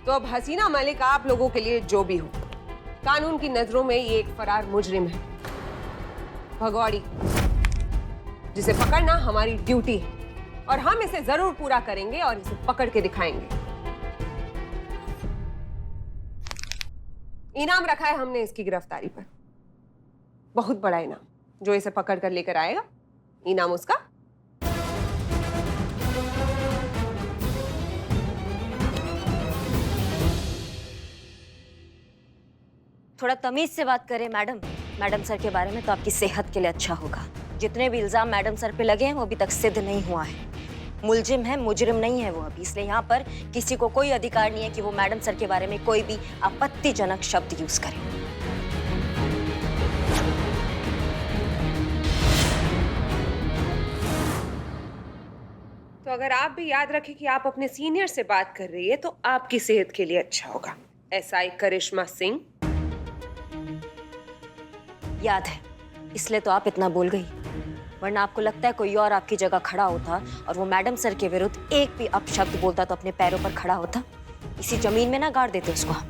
तो अब हसीना मलिक आप लोगों के लिए जो भी हो, कानून की नजरों में ये एक फरार मुजरिम है, भगौड़ी, जिसे पकड़ना हमारी ड्यूटी है और हम इसे जरूर पूरा करेंगे और इसे पकड़ के दिखाएंगे। इनाम रखा है हमने इसकी गिरफ्तारी पर, बहुत बड़ा इनाम। जो इसे पकड़ कर लेकर आएगा, इनाम उसका। थोड़ा तमीज से बात करें मैडम सर के बारे में, तो आपकी सेहत के लिए अच्छा होगा। जितने भी इल्जाम मैडम सर पे लगे हैं वो अभी तक सिद्ध नहीं हुआ है। मुलजिम है, मुजरिम नहीं है वो अभी, इसलिए यहाँ पर किसी को कोई अधिकार नहीं है कि वो मैडम सर के बारे में कोई भी आपत्तिजनक शब्द यूज करे। तो अगर आप भी याद रखें कि आप अपने सीनियर से बात कर रही है तो आपकी सेहत के लिए अच्छा होगा। एसआई करिश्मा सिंह। याद है, इसलिए तो आप इतना बोल गई, वरना आपको लगता है कोई और आपकी जगह खड़ा होता और वो मैडम सर के विरुद्ध एक भी अपशब्द बोलता तो अपने पैरों पर खड़ा होता? इसी जमीन में ना गाड़ देते उसको हम।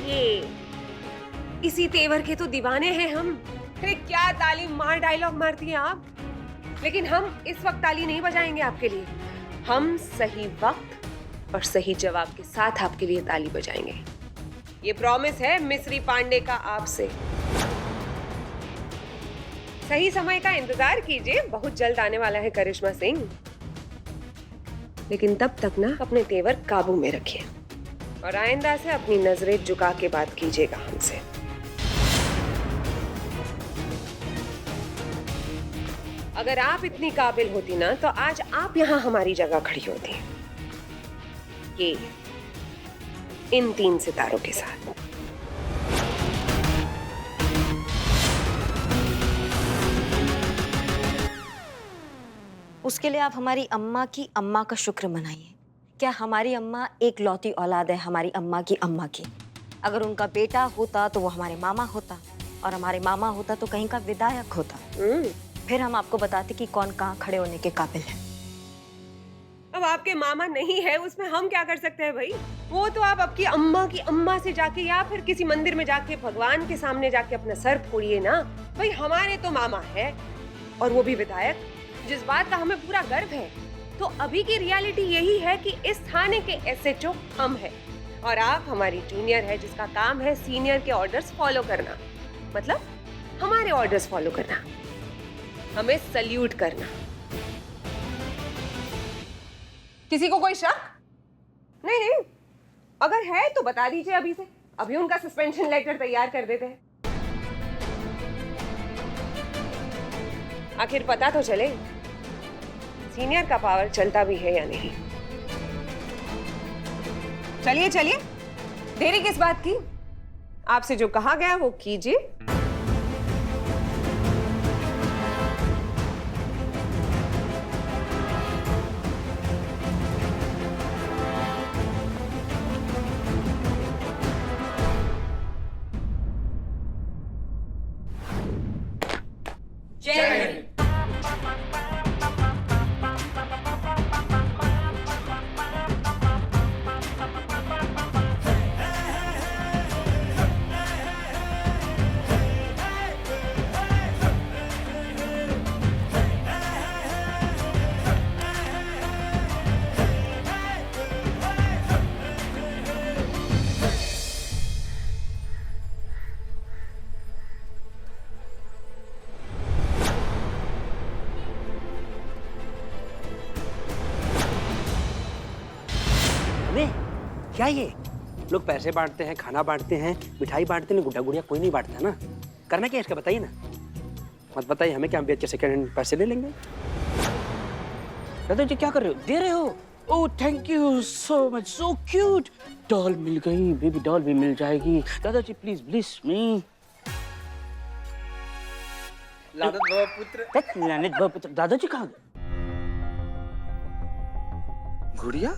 ये इसी तेवर के तो दीवाने हैं हम। अरे क्या ताली मार डायलॉग मारती हैं आप। लेकिन हम इस वक्त ताली नहीं बजाएंगे आपके लिए, हम सही वक्त और सही जवाब के साथ आपके लिए ताली बजाएंगे। ये प्रॉमिस है मिस्री पांडे का आपसे। सही समय का इंतजार कीजिए, बहुत जल्द आने वाला है करिश्मा सिंह। लेकिन तब तक ना अपने तेवर काबू में रखिए और आइंदा से अपनी नजरें झुका के बात कीजिएगा हमसे। अगर आप इतनी काबिल होती ना तो आज आप यहां हमारी जगह खड़ी होती। ये इन 3 सितारों के साथ। उसके लिए आप हमारी अम्मा का शुक्र मनाइए। क्या हमारी अम्मा एक लौती औलाद है हमारी अम्मा की। अगर उनका बेटा होता तो वो हमारे मामा होता, और हमारे मामा होता तो कहीं का विधायक होता। फिर हम आपको बताते कि कौन कहाँ खड़े होने के काबिल है। अब आपके मामा नहीं है, उसमें हम क्या कर सकते हैं भाई। वो तो आप आपकी अम्मा से जाके या फिर किसी मंदिर में जाके भगवान के सामने जाके अपना सर फोड़िए ना। भाई हमारे तो मामा है, और वो भी विधायक, जिस बात का हमें पूरा गर्व है। तो अभी की रियलिटी यही है कि इस थाने के एसएचओ हम हैं और आप हमारी जूनियर है जिसका काम है सीनियर के ऑर्डर्स फॉलो करना। मतलब हमारे ऑर्डर्स फॉलो करना, हमें सल्यूट करना। किसी को कोई शक? नहीं, अगर है तो बता दीजिए अभी से, अभी उनका सस्पेंशन लेटर तैयार कर देते हैं। आखिर पता तो चले सीनियर का पावर चलता भी है या नहीं। चलिए, देरी किस बात की, आपसे जो कहा गया वो कीजिए। क्या ये लोग पैसे बांटते हैं, खाना बांटते हैं, मिठाई बांटते हैं, गुड्डा गुड़िया कोई नहीं बांटता ना। करना क्या इसका बताइए ना। मत बताइए हमें, क्या हम बेच के सेकंड हैंड पैसे ले लेंगे। दादा जी क्या कर रहे हो? दे रहे हो? Oh thank you so much, so cute. Doll मिल गई, बेबी डॉल भी मिल जाएगी। दादाजी प्लीज ब्लेस मी। लानत पुत्र। दादाजी कहाँ गए? गुड़िया?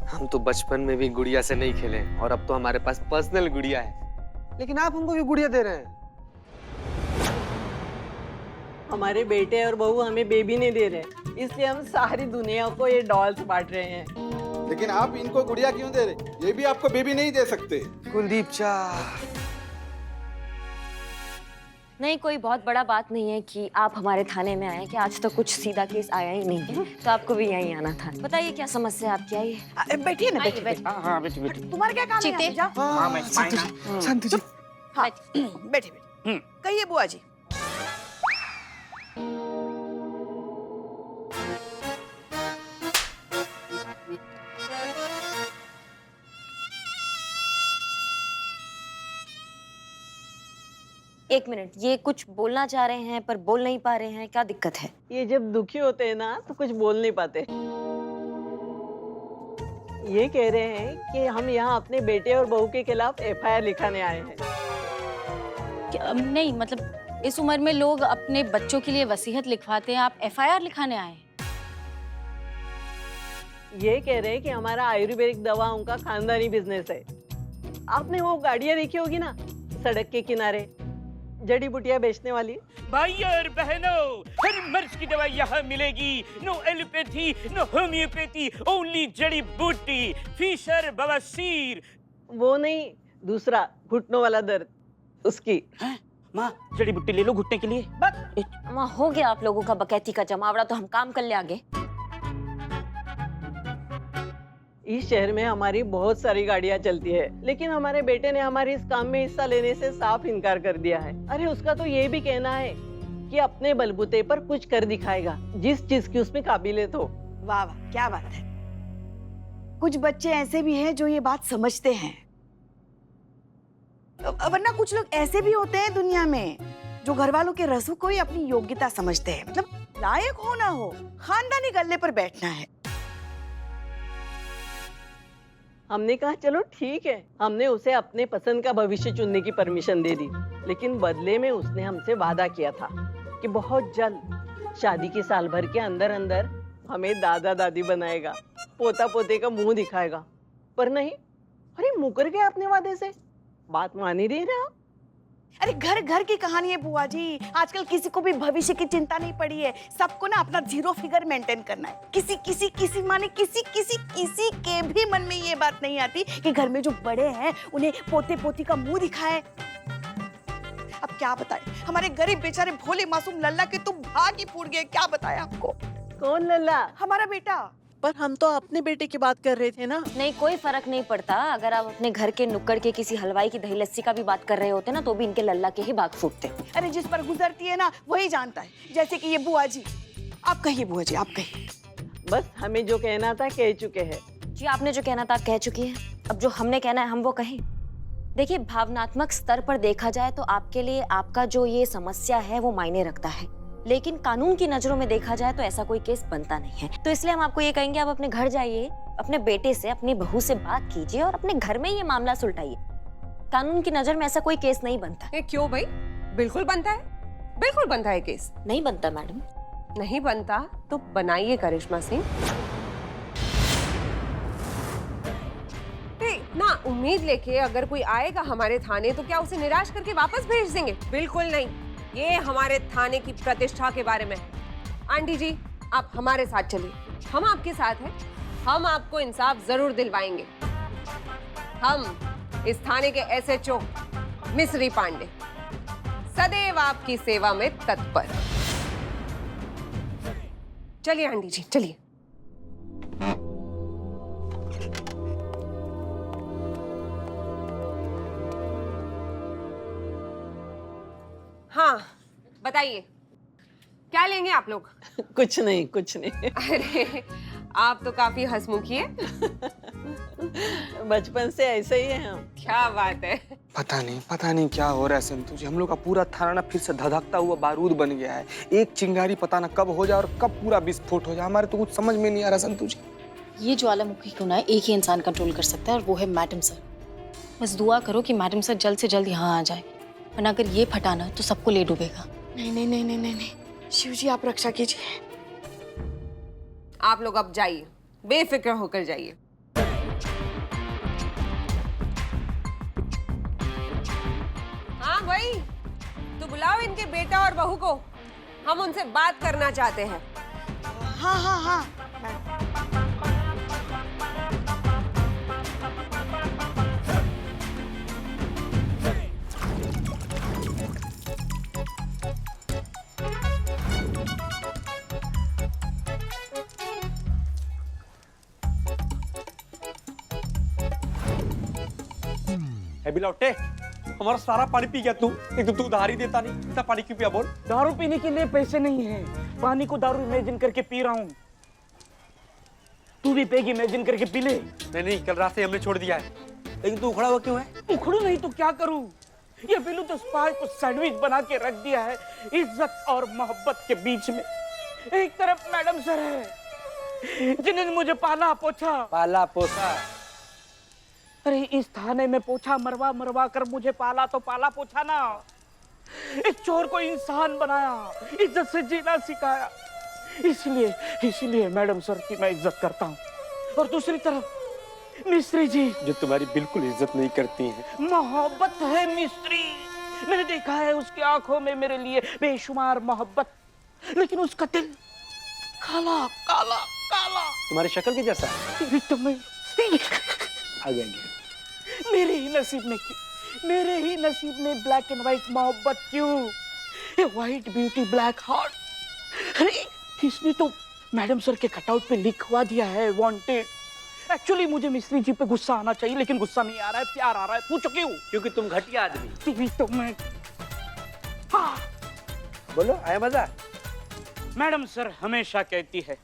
हम तो बचपन में भी गुड़िया से नहीं खेले और अब तो हमारे पास पर्सनल गुड़िया है, लेकिन आप हमको भी गुड़िया दे रहे हैं। हमारे बेटे और बहू हमें बेबी नहीं दे रहे, इसलिए हम सारी दुनिया को ये डॉल्स बांट रहे हैं। लेकिन आप इनको गुड़िया क्यों दे रहे? ये भी आपको बेबी नहीं दे सकते। कुलदीप चा, नहीं, कोई बहुत बड़ा बात नहीं है कि आप हमारे थाने में आए, कि आज तो कुछ सीधा केस आया ही नहीं है, तो आपको भी यहीं आना था। बताइए क्या समस्या है आपकी? आइए बैठिए ना, आइए, बैठिए। हाँ बेटी बेटी। तुम्हारा क्या काम है? चीते। जाओ। हाँ मैं स्माइल। संतु जी, हाँ, बैठे बैठे। कहिए बुआ जी। एक मिनट, ये कुछ बोलना चाह रहे हैं पर बोल नहीं पा रहे हैं, क्या दिक्कत है? ये जब दुखी होते हैं ना तो कुछ बोल नहीं पाते। ये कह रहे हैं कि हम यहाँ अपने बेटे और बहू के खिलाफ FIR लिखाने आए हैं। नहीं मतलब इस उम्र में लोग अपने बच्चों के लिए वसीयत लिखवाते हैं, आप FIR लिखाने आए हैं? ये कह रहे हैं कि हमारा आयुर्वेदिक दवाओं का खानदानी बिजनेस है। आपने वो गाड़ियाँ देखी होगी ना सड़क के किनारे, जड़ी बूटियाँ बेचने वाली। भाई और बहनों, हर मर्ज की दवाई यहाँ मिलेगी। No allopathy, no homeopathy, only जड़ी बूटी। फीसर बवासीर। वो नहीं, दूसरा घुटनों वाला दर्द, उसकी। माँ जड़ी बूटी ले लो घुटने के लिए। माँ, हो गया आप लोगों का बकैती का जमावड़ा, तो हम काम कर ले आगे। इस शहर में हमारी बहुत सारी गाड़ियां चलती है, लेकिन हमारे बेटे ने हमारे इस काम में हिस्सा लेने से साफ इनकार कर दिया है। अरे उसका तो ये भी कहना है कि अपने बलबूते पर कुछ कर दिखाएगा, जिस चीज की उसमें काबिलियत हो। वाह वाह, क्या बात है। कुछ बच्चे ऐसे भी हैं जो ये बात समझते हैं, वरना कुछ लोग ऐसे भी होते हैं दुनिया में जो घर वालों के रसूख को ही अपनी योग्यता समझते हैं। मतलब लायक हो ना हो, खानदानी गल्ले पर बैठना है। हमने कहा चलो ठीक है, हमने उसे अपने पसंद का भविष्य चुनने की परमिशन दे दी, लेकिन बदले में उसने हमसे वादा किया था कि बहुत जल्द शादी के साल भर के अंदर अंदर हमें दादा दादी बनाएगा, पोता पोते का मुंह दिखाएगा। पर नहीं, अरे मुकर गए अपने वादे से, बात मान ही नहीं रहा। अरे घर घर की कहानी है बुआ जी, आजकल किसी को भी भविष्य की चिंता नहीं पड़ी है। सबको ना अपना 0 फिगर मेंटेन करना है। किसी माने किसी के भी मन में ये बात नहीं आती कि घर में जो बड़े हैं उन्हें पोते पोती का मुंह दिखाए। अब क्या बताएं, हमारे गरीब बेचारे भोले मासूम लल्ला के तो भाग ही फूट गए। क्या बताएं आपको? कौन लल्ला? हमारा बेटा। पर हम तो अपने बेटे की बात कर रहे थे ना। नहीं, कोई फर्क नहीं पड़ता। अगर आप अपने घर के नुक्कड़ के किसी हलवाई की दही लस्सी का भी बात कर रहे होते ना, तो भी इनके लल्ला के ही भाग फूटते। अरे जिस पर गुजरती है ना वही जानता है, जैसे कि ये बुआ जी। आप कहिए बुआ जी, आप कहिए। बस हमें जो कहना था कह चुके हैं। जी, आपने जो कहना था कह चुकी है। अब जो हमने कहना है हम वो कहें। देखिए, भावनात्मक स्तर पर देखा जाए तो आपके लिए आपका जो ये समस्या है वो मायने रखता है, लेकिन कानून की नजरों में देखा जाए तो ऐसा कोई केस बनता नहीं है। तो इसलिए हम आपको ये कहेंगे, आप अपने घर जाइए, अपने बेटे से, अपनी बहू से बात कीजिए और अपने घर में ये मामला सुलझाइए। कानून की नजर में ऐसा कोई केस नहीं बनता। ये क्यों भाई? बिल्कुल बनता है, बिल्कुल बनता है केस। नहीं बनता मैडम। नहीं बनता तो बनाइए करिश्मा सिंह। ना उम्मीद लेके अगर कोई आएगा हमारे थाने तो क्या उसे निराश करके वापस भेज देंगे? बिल्कुल नहीं। ये हमारे थाने की प्रतिष्ठा के बारे में। आंटी जी, आप हमारे साथ चलिए, हम आपके साथ हैं। हम आपको इंसाफ जरूर दिलवाएंगे। हम इस थाने के SHO मिस्री पांडे सदैव आपकी सेवा में तत्पर। चलिए आंटी जी, चलिए। हाँ, बताइए क्या लेंगे आप लोग? कुछ नहीं, कुछ नहीं। अरे आप तो काफी हंसमुखी है। बचपन से ऐसे ही हैं हम। क्या बात है। पता नहीं क्या हो रहा है संतु जी। हम लोग का पूरा थाना ना फिर से धधकता हुआ बारूद बन गया है। एक चिंगारी पता ना कब हो जाए और कब पूरा विस्फोट हो जाए, हमारे तो कुछ समझ में नहीं आ रहा संतु जी। ये ज्वालामुखी को ना एक ही इंसान कंट्रोल कर सकता है और वो है मैडम सर। बस दुआ करो कि मैडम सर जल्द से जल्द यहाँ आ जाए, वरना अगर ये फटाना तो सबको ले डूबेगा। नहीं नहीं नहीं नहीं नहीं, शिव जी आप रक्षा कीजिए। आप लोग अब जाइए, बेफिक्र होकर जाइए। हाँ भाई, तो बुलाओ इनके बेटा और बहू को। हम उनसे बात करना चाहते हैं। हाँ हाँ हाँ। अभी लौटे हमारा सारा पानी पी गया तू। एक तो तू उधार ही देता नहीं, इतना पानी क्यों पिया बोल? दारू पीने के लिए पैसे नहीं है, पानी को दारू इमेजिन करके पी रहा हूँ। तू भी पेग इमेजिन करके पी ले। नहीं, कल रात से हमने छोड़ दिया है। लेकिन तू उखड़ा हुआ क्यों है? उखड़ू नहीं तो क्या करूँ? ये बिल्लू तो स्पाइस को सैंडविच बना के रख दिया है इज्जत और मोहब्बत के बीच में। एक तरफ मैडम सर है जिन्होंने मुझे पाला पोसा। अरे इस थाने में पोछा मरवा कर मुझे पाला तो पाला पोछा ना। इस चोर को इंसान बनाया, इज्जत से जीना सिखाया। इसलिए मैडम सर की मैं इज्जत करता हूँ। और दूसरी तरफ मिस्त्री जी जो तुम्हारी बिल्कुल इज्जत नहीं करती हैं। मोहब्बत है मिस्त्री, मैंने देखा है उसकी आंखों में मेरे लिए बेशुमार मोहब्बत, लेकिन उसका दिल काला काला काला। तुम्हारी शक्ल के जैसा आगे मेरे ही नसीब में ब्लैक एंड व्हाइट मोहब्बत क्यों? White beauty black heart. अरे इसने तो मैडम सर के कटआउट पे लिखवा दिया है वांटेड। एक्चुअली मुझे मिस्त्री जी पे गुस्सा आना चाहिए, लेकिन गुस्सा नहीं आ रहा है, प्यार आ रहा है। पूछो क्यों? क्योंकि तुम घटिया आदमी। तो मैं हाँ। बोलो, आया मजा? मैडम सर हमेशा कहती है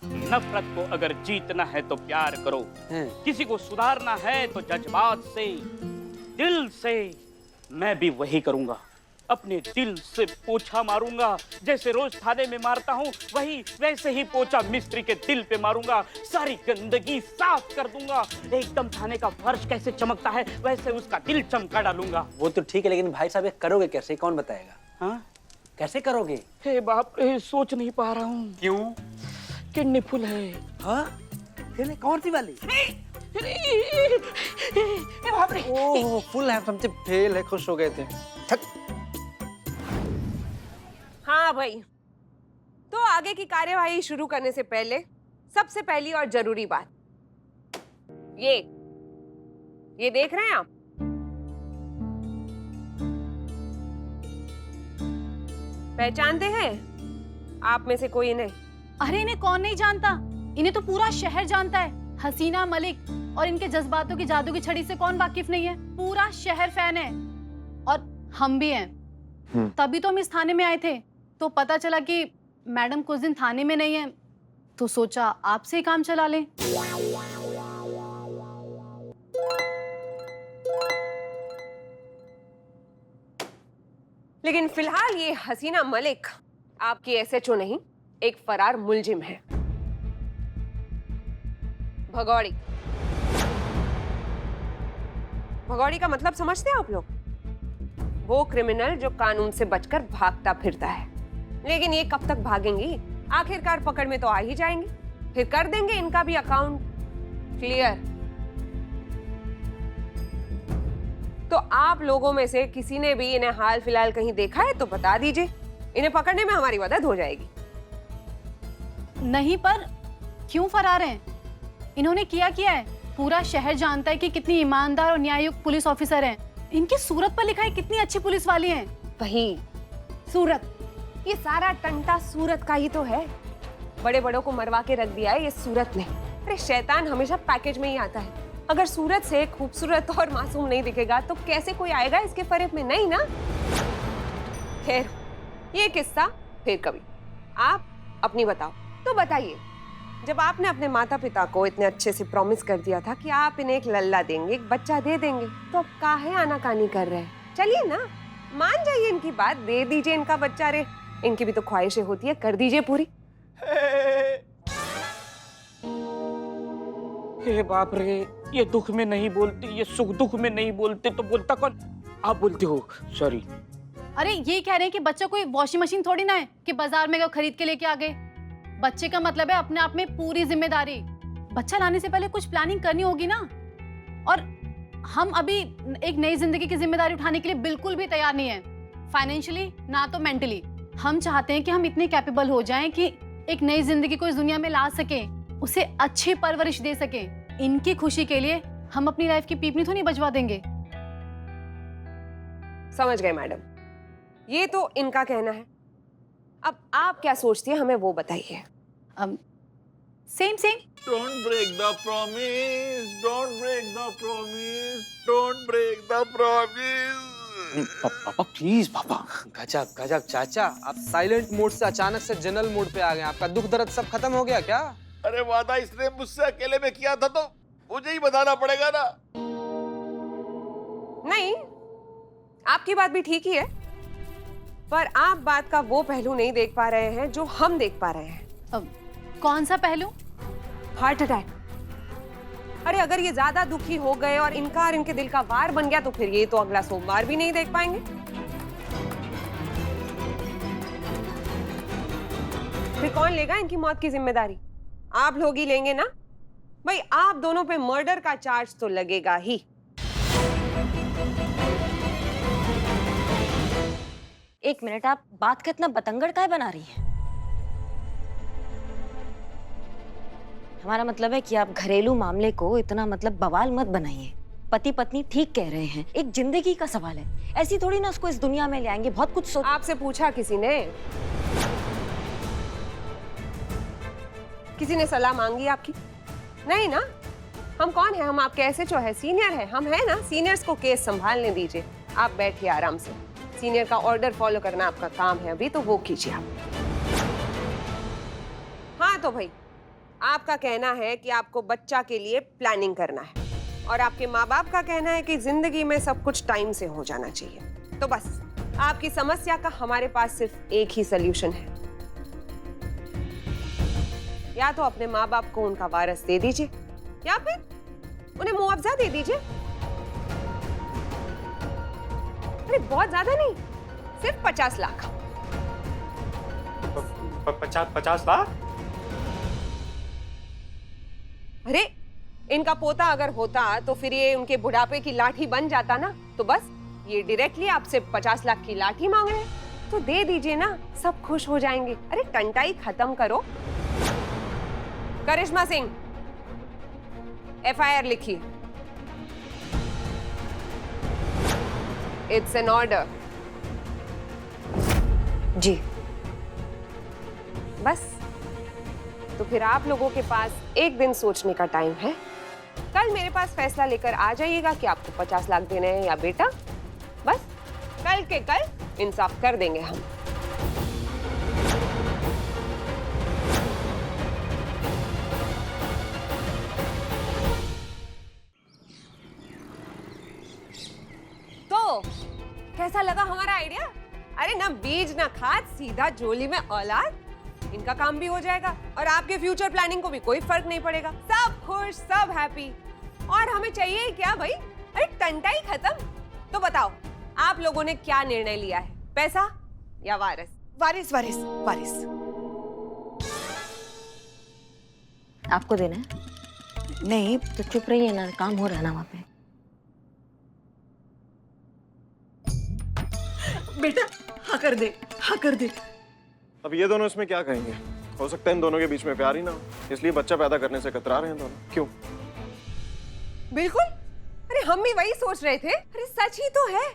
नफरत को अगर जीतना है तो प्यार करो, किसी को सुधारना है तो जज्बात से, दिल से। मैं भी वही करूंगा, अपने दिल से पोछा मारूंगा। जैसे रोज थाने में मारता हूँ वैसे ही पोछा मिस्त्री के दिल पे मारूंगा। सारी गंदगी साफ कर दूंगा। एकदम थाने का फर्श कैसे चमकता है वैसे उसका दिल चमका डालूंगा। वो तो ठीक है, लेकिन भाई साहब ये करोगे कैसे? कौन बताएगा? हाँ, कैसे करोगे? हे बाप रे, सोच नहीं पा रहा हूँ। क्यों? किडनी फुल है। हाँ? कौन सी वाली? ओह फुल है, समझे फेल है, खुश हो गए थे। हाँ भाई, तो आगे की कार्यवाही शुरू करने से पहले सबसे पहली और जरूरी बात, ये देख रहे हैं आप? पहचानते हैं आप में से कोई इन्हें? अरे इन्हें कौन नहीं जानता, इन्हें तो पूरा शहर जानता है। हसीना मलिक और इनके जज्बातों की जादू की छड़ी से कौन वाकिफ नहीं है? पूरा शहर फैन है और हम भी हैं। तभी तो हम इस थाने में आए थे, तो पता चला कि मैडम कुछ दिन थाने में नहीं है, तो सोचा आपसे ही काम चला लें। लेकिन फिलहाल ये हसीना मलिक आपकी एसएचओ नहीं, एक फरार मुलजिम है। भगौड़ी का मतलब समझते हैं आप लोग? वो क्रिमिनल जो कानून से बचकर भागता फिरता है। लेकिन ये कब तक भागेंगी? आखिरकार पकड़ में तो आ ही जाएंगी, फिर कर देंगे इनका भी अकाउंट क्लियर। तो आप लोगों में से किसी ने भी इन्हें हाल फिलहाल कहीं देखा है तो बता दीजिए, इन्हें पकड़ने में हमारी मदद हो जाएगी। नहीं, पर क्यों फरार हैं? इन्होंने किया है। पूरा शहर जानता है कि कितनी ईमानदार और न्याययुक्त पुलिस ऑफिसर हैं। इनकी सूरत पर लिखा है कितनी अच्छी पुलिस वाली हैं। वही सूरत, ये सारा टंटा सूरत का ही तो है। बड़े बड़ों को मरवा के रख दिया है ये सूरत ने। अरे शैतान हमेशा पैकेज में ही आता है। अगर सूरत से खूबसूरत और मासूम नहीं दिखेगा तो कैसे कोई आएगा इसके फरेब में? नहीं ना। खैर, ये किस्सा फिर कभी। आप अपनी बताओ। तो बताइए, जब आपने अपने माता पिता को इतने अच्छे से प्रॉमिस कर दिया था कि आप इन्हें एक लल्ला देंगे, एक बच्चा दे देंगे, तो अब काहे आनाकानी कर रहे हैं? चलिए ना, मान जाइए इनकी बात, दे दीजिए इनका बच्चा। रे इनकी भी तो ख्वाहिशें होती है, कर दीजिए पूरी। हे बाप रे, ये दुख में नहीं बोलती, ये सुख दुख में नहीं बोलते तो बोलता कौन? आप बोलते हो, सॉरी। अरे ये कह रहे हैं कि बच्चा कोई वॉशिंग मशीन थोड़ी ना है कि बाजार में गए खरीद के लेके आ गए। बच्चे का मतलब है अपने आप में पूरी जिम्मेदारी। बच्चा लाने से पहले कुछ प्लानिंग करनी होगी ना। और हम अभी एक नई जिंदगी की जिम्मेदारी उठाने के लिए बिल्कुल भी तैयार नहीं है, फाइनेंशियली ना तो मेंटली। हम चाहते हैं कि हम इतने कैपेबल हो जाएं कि एक नई जिंदगी को इस दुनिया में ला सकें, उसे अच्छी परवरिश दे सकें। इनकी खुशी के लिए हम अपनी लाइफ की पीपनी तो नहीं बजवा देंगे। समझ गए मैडम, ये तो इनका कहना है। अब आप क्या सोचती है हमें वो बताइए। Same same. Don't break the promise. Don't break the promise. Don't break the promise. पापा प्लीज पापा। गजब गजब चाचा, आप साइलेंट मोड से अचानक से जनरल मोड पे आ गए। आपका दुख दर्द सब खत्म हो गया क्या? अरे वादा इसने मुझसे अकेले में किया था तो मुझे ही बताना पड़ेगा ना। नहीं, आपकी बात भी ठीक ही है, पर आप बात का वो पहलू नहीं देख पा रहे हैं जो हम देख पा रहे हैं। कौन सा पहलू? Heart attack. अरे अगर ये ज्यादा दुखी हो गए और इनकार इनके दिल का वार बन गया तो फिर ये तो अगला सोमवार भी नहीं देख पाएंगे। फिर कौन लेगा इनकी मौत की जिम्मेदारी? आप लोग ही लेंगे ना भाई। आप दोनों पे मर्डर का चार्ज तो लगेगा ही। एक मिनट, आप बात का इतना बतंगड़ काहे बना रही हैं? हमारा मतलब है कि आप घरेलू मामले को इतना मतलब बवाल मत बनाइए। पति पत्नी ठीक कह रहे हैं, एक जिंदगी का सवाल है। ऐसी थोड़ी ना उसको इस दुनिया में ले आएंगे। बहुत कुछ सोच। आपसे पूछा किसी ने? किसी ने सलाह मांगी आपकी? नहीं ना। हम कौन है? हम आपके एसएचओ है, सीनियर है, हम है ना। सीनियर्स को केस संभालने दीजिए। आप बैठिए आराम से। सीनियर का ऑर्डर फॉलो करना आपका काम है अभी, तो वो कीजिए आप। हाँ तो भाई, आपका कहना है कि आपको बच्चा के लिए प्लानिंग करना है और आपके माँ बाप का कहना है कि जिंदगी में सब कुछ टाइम से हो जाना चाहिए। तो बस आपकी समस्या का हमारे पास सिर्फ एक ही सलूशन है। या तो अपने माँ बाप को उनका वारस दे दीजिए या फिर उन्हें मुआवजा दे दीजिए। अरे बहुत ज्यादा नहीं, सिर्फ 50 लाख। 50 लाख? अरे इनका पोता अगर होता तो फिर ये उनके बुढ़ापे की लाठी बन जाता ना। तो बस ये डायरेक्टली आपसे 50 लाख की लाठी मांग रहे हैं, तो दे दीजिए ना, सब खुश हो जाएंगे। अरे टंटाई खत्म करो। करिश्मा सिंह, एफआईआर लिखिए। It's an order. जी। बस तो फिर आप लोगों के पास एक दिन सोचने का टाइम है। कल मेरे पास फैसला लेकर आ जाइएगा कि आपको 50 लाख देने हैं या बेटा। बस कल के कल इंसाफ कर देंगे हम। तो कैसा लगा हमारा आइडिया? अरे ना बीज ना खाद, सीधा झोली में औलाद। इनका काम भी हो जाएगा और आपके फ्यूचर प्लानिंग को भी कोई फर्क नहीं पड़ेगा। सब खुश, सब हैप्पी। और हमें चाहिए क्या भाई? अरे टंटाई खत्म। तो बताओ आप लोगों ने क्या निर्णय लिया है, पैसा या वारिस? वारिस वारिस वारिस। आपको देना है? नहीं तो चुप रहिए ना, काम हो रहा है ना वहाँ पे। बेटा हाँ कर दे, हाँ कर दे। अब ये दोनों इसमें क्या कहेंगे? हो सकता है इन दोनों के बीच में प्यार ही ना हो, इसलिए बच्चा पैदा करने से कतरा रहे हैं दोनों। क्यों? बिल्कुल। अरे हम भी वही सोच रहे थे। अरे सच ही तो है,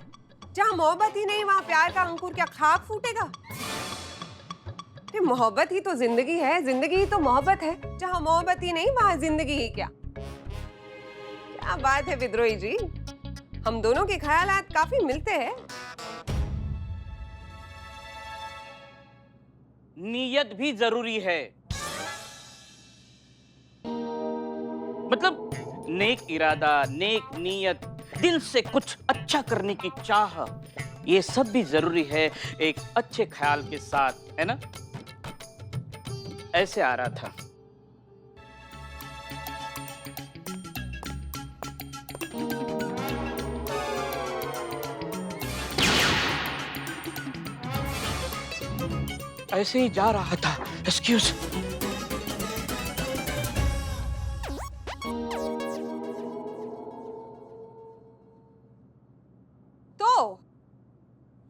जहाँ मोहब्बत ही नहीं वहाँ प्यार का अंकुर क्या खाक फूटेगा? अरे मोहब्बत ही तो जिंदगी है, जिंदगी ही तो मोहब्बत है। जहाँ मोहब्बत ही नहीं वहाँ जिंदगी ही क्या? क्या बात है विद्रोही जी, हम दोनों के ख्यालात काफी मिलते हैं। नीयत भी जरूरी है। मतलब नेक इरादा, नेक नीयत, दिल से कुछ अच्छा करने की चाह, ये सब भी जरूरी है एक अच्छे ख्याल के साथ, है ना? ऐसे आ रहा था। ऐसे ही जा रहा था। एक्सक्यूज। तो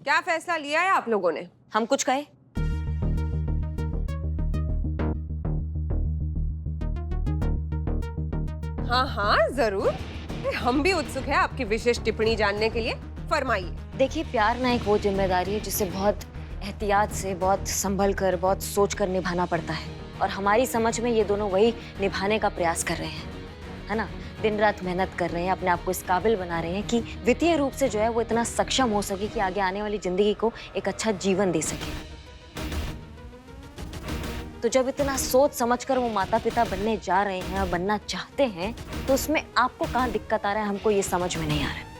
क्या फैसला लिया है आप लोगों ने? हम कुछ कहे? हाँ हाँ जरूर, हम भी उत्सुक हैं आपकी विशेष टिप्पणी जानने के लिए। फरमाइए। देखिए, प्यार ना एक वो जिम्मेदारी है जिसे बहुत एहतियात से, बहुत संभल कर, बहुत सोच कर निभाना पड़ता है। और हमारी समझ में ये दोनों वही निभाने का प्रयास कर रहे हैं, है ना। दिन रात मेहनत कर रहे हैं, अपने आप को इस काबिल बना रहे हैं कि वित्तीय रूप से जो है वो इतना सक्षम हो सके कि आगे आने वाली जिंदगी को एक अच्छा जीवन दे सके। तो जब इतना सोच समझकर वो माता पिता बनने जा रहे हैं और बनना चाहते हैं, तो उसमें आपको कहाँ दिक्कत आ रहा है, हमको ये समझ में नहीं आ रहा है।